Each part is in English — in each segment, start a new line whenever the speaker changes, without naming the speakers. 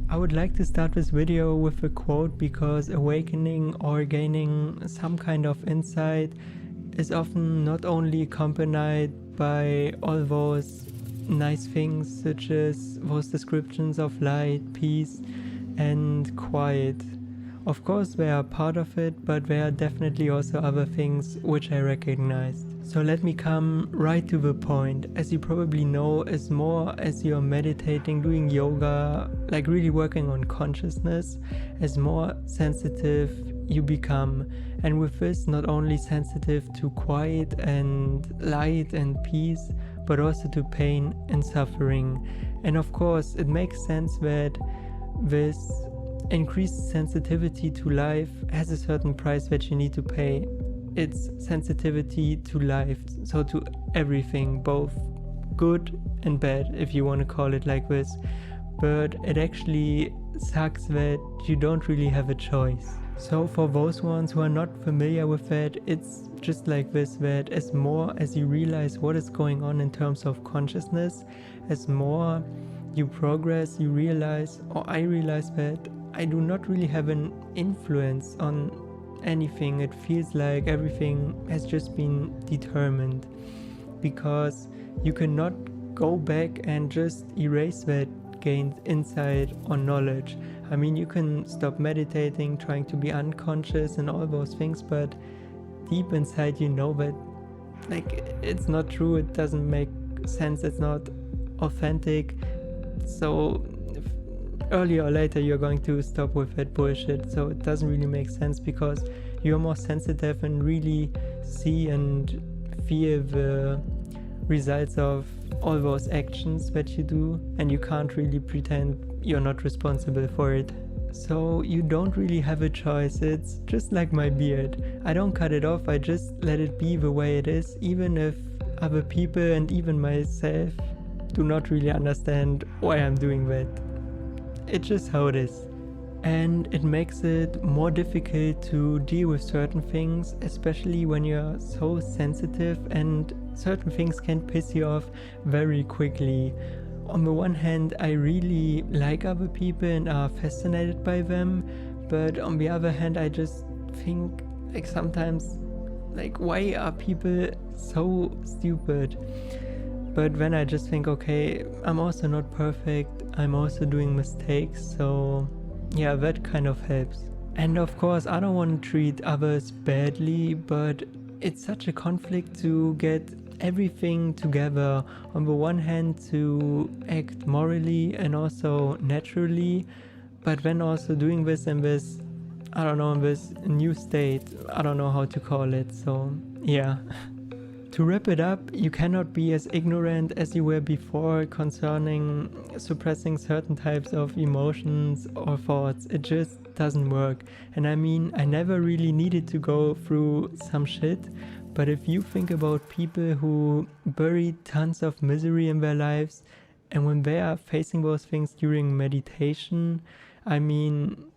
I would like to start this video with a quote because awakening or gaining some kind of insight is often not only accompanied by all those nice things such as those descriptions of light, peace and quiet. Of course they are part of it, but there are definitely also other things which I recognized. So let me come right to the point. As you probably know, as more as you're meditating, doing yoga, like really working on consciousness, as more sensitive you become. And with this, not only sensitive to quiet and light and peace, but also to pain and suffering. And of course, it makes sense that this increased sensitivity to life has a certain price that you need to pay. It's sensitivity to life, so to everything, both good and bad, if you want to call it like this. But it actually sucks that you don't really have a choice. So for those ones who are not familiar with that, it's just like this, that as more as you realize what is going on in terms of consciousness, as more you progress, you realize, or I realize, that I do not really have an influence on anything. It feels like everything has just been determined, because you cannot go back and just erase that gained insight or knowledge. I mean, you can stop meditating, trying to be unconscious and all those things, but deep inside you know that like it's not true, it doesn't make sense, it's not authentic. So earlier or later you're going to stop with that bullshit. So it doesn't really make sense, because you're more sensitive and really see and feel the results of all those actions that you do, and you can't really pretend you're not responsible for it. So you don't really have a choice. It's just like my beard. I don't cut it off, I just let it be the way it is, even if other people and even myself do not really understand why I'm doing that. It's just how it is. And it makes it more difficult to deal with certain things, especially when you're so sensitive, and certain things can piss you off very quickly. On the one hand, I really like other people and are fascinated by them, but on the other hand, I just think like sometimes, like, why are people so stupid? But then I just think, okay, I'm also not perfect, I'm also doing mistakes, so yeah, that kind of helps. And of course, I don't want to treat others badly, but it's such a conflict to get everything together. On the one hand, to act morally and also naturally, but then also doing this in this, I don't know, in this new state. I don't know how to call it, so yeah. To wrap it up, you cannot be as ignorant as you were before concerning suppressing certain types of emotions or thoughts. It just doesn't work. And I mean, I never really needed to go through some shit, but if you think about people who bury tons of misery in their lives, and when they are facing those things during meditation, I mean,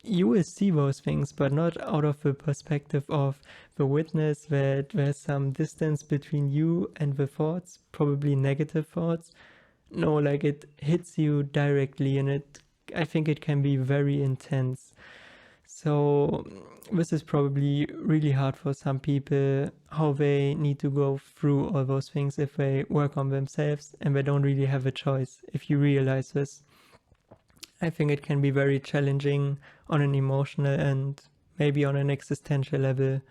you will see those things, but not out of the perspective of the witness that there's some distance between you and the thoughts, probably negative thoughts. No, like it hits you directly, and I think it can be very intense. So this is probably really hard for some people, how they need to go through all those things if they work on themselves and they don't really have a choice, if you realize this. I think it can be very challenging on an emotional and maybe on an existential level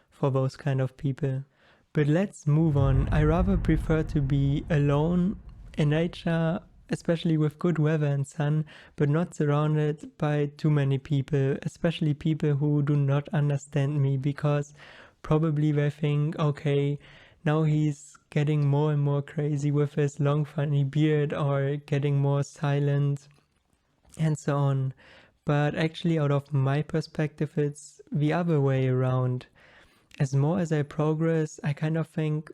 for those kind of people. But let's move on. I rather prefer to be alone in nature, especially with good weather and sun, but not surrounded by too many people, especially people who do not understand me, because probably they think, okay, now he's getting more and more crazy with his long funny beard, or getting more silent and so on. But actually, out of my perspective, it's the other way around. As more as I progress, I kind of think,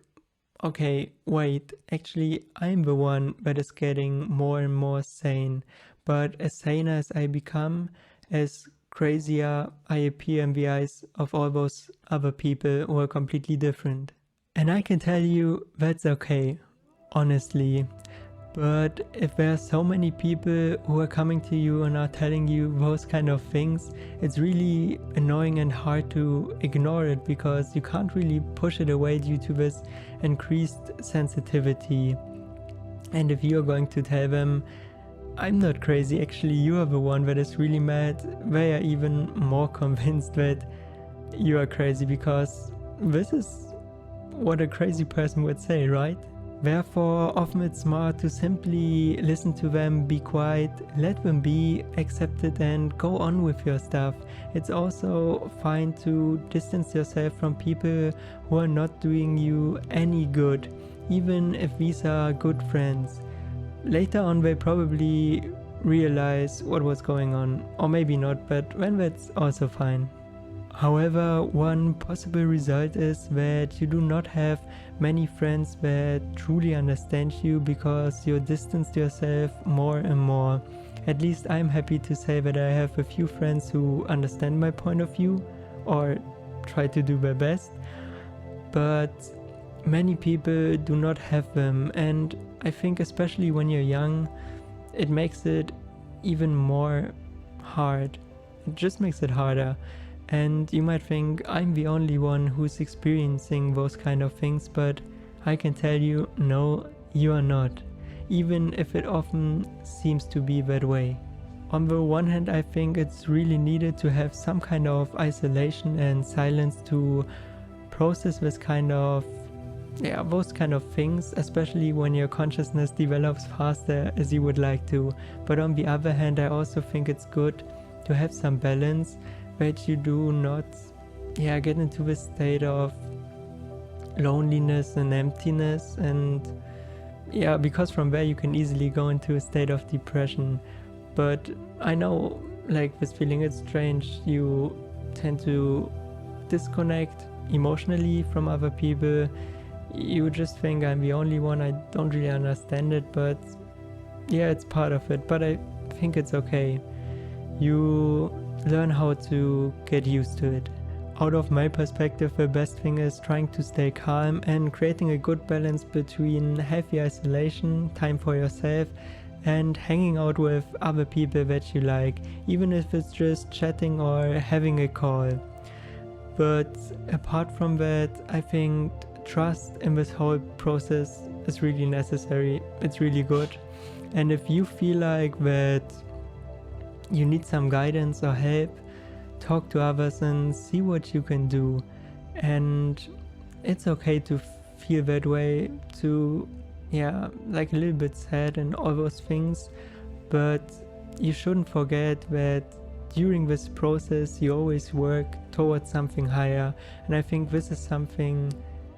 okay, wait, actually I'm the one that is getting more and more sane. But as sane as I become, as crazier I appear in the eyes of all those other people who are completely different. And I can tell you that's okay, honestly. But if there are so many people who are coming to you and are telling you those kind of things, it's really annoying and hard to ignore it, because you can't really push it away due to this increased sensitivity. And if you're going to tell them, I'm not crazy, actually you are the one that is really mad, they are even more convinced that you are crazy, because this is what a crazy person would say, right? Therefore, often it's smart to simply listen to them, be quiet, let them be, accept it, and go on with your stuff. It's also fine to distance yourself from people who are not doing you any good, even if these are good friends. Later on, they probably realize what was going on, or maybe not, but then that's also fine. However, one possible result is that you do not have many friends that truly understand you, because you distanced yourself more and more. At least I'm happy to say that I have a few friends who understand my point of view, or try to do their best, but many people do not have them, and I think especially when you're young, it makes it even more hard. It just makes it harder. And you might think I'm the only one who's experiencing those kind of things, but I can tell you, no, you are not, even if it often seems to be that way. On the one hand, I think it's really needed to have some kind of isolation and silence to process this kind of those kind of things, especially when your consciousness develops faster as you would like to. But on the other hand, I also think it's good to have some balance, that you do not get into this state of loneliness and emptiness, and because from there you can easily go into a state of depression. But I know, like, this feeling is strange. You tend to disconnect emotionally from other people. You just think I'm the only one, I don't really understand it, but it's part of it. But I think it's okay. You learn how to get used to it. Out of my perspective, the best thing is trying to stay calm and creating a good balance between healthy isolation, time for yourself, and hanging out with other people that you like, even if it's just chatting or having a call. But apart from that, I think trust in this whole process is really necessary. It's really good. And if you feel like that you need some guidance or help, talk to others and see what you can do. And it's okay to feel that way, to like a little bit sad and all those things, but you shouldn't forget that during this process you always work towards something higher. And I think this is something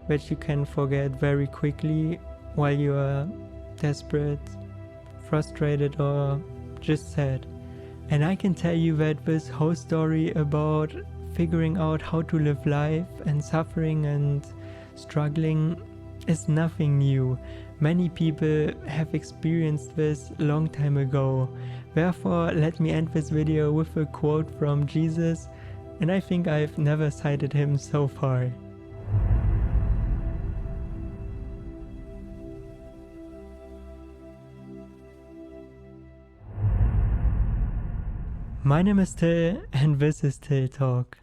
that you can forget very quickly while you are desperate, frustrated, or just sad. And I can tell you that this whole story about figuring out how to live life and suffering and struggling is nothing new. Many people have experienced this a long time ago. Therefore, let me end this video with a quote from Jesus, and I think I've never cited him so far. My name is Till, and this is Till Talk.